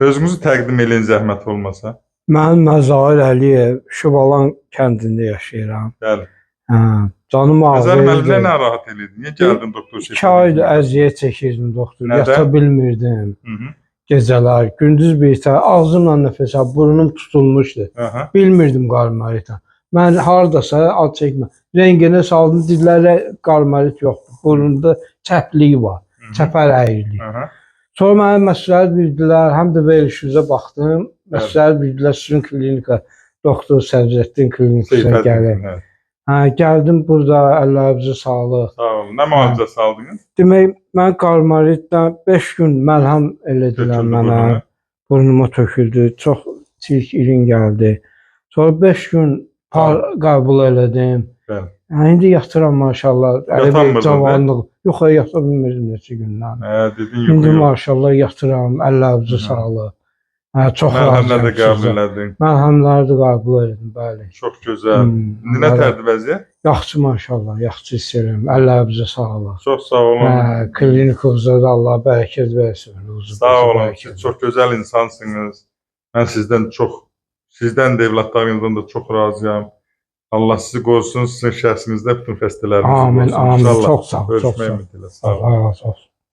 Özünüzü təqdim eləyin zəhmət olmasa. Mən Məzahir Əliyev Şubalan kəndində yaşayıram. Bəli. Canım Məzahir müəllim ağrıyırdı. nə narahat eləyir? Niyə gəldin doktor 2 aydır əziyyət çəkirdim doktor. Nədən? Yata bilmirdim. Hı. Gecələr, gündüz bir tə ağzımla nəfəs al, burnum tutulmuşdu. Aha. Bilmirdim qarmaritə. Mən hardasa ad çəkmə. Rənginə saldım, dillərə qarmarit yoxdur. Burnumda çəplik var. Çəpər əyrilik. Aha. Sonra mənə məsləhət bildilər, həm də verilişinizə baxdım. Məsləhət bildilər sizin klinika, doktor Sədrəddin klinikasına gəlin. Gəldim burada, əllərinizə sağlıq. Sağ olun. Nə müalicə saldınız? Demək, mən qarmaritdən 5 gün məlhəm elədilər mənə. Burnuma töküldü, çox çirk irin gəldi. Sonra 5 gün qəbul elədim. Bəli. İndi yatıram maşallah. Yatanmırdın cavanlıq. Yox, yata bilmirdim neçə gündən. Dedin yox. İndi maşallah yatıram, əllərinizə sağlıq. Çox Məlhəmlər də qəbul elədin. Məlhəmləri də qəbul elədim, bəli. Çox gözəl. İndi nə tərdir vəziyyət? Yaxşı maşallah, yaxşı hiss edirəm. Əllərinizə sağlıq. Çox sağ olun. Klinikinizdə də Allah bərəkət versin. Sağ olun. Siz çox gözəl insansınız. Mən sizdən də evlatlarınızdan da çox razıyam. Allah sizi qorusun, sizin şəxsinizdə bütün xəstələrinizi qorusun. Amin, amin. Çox sağ ol. Görüşmək ümidilə. Sağ olun. Allah razı olsun.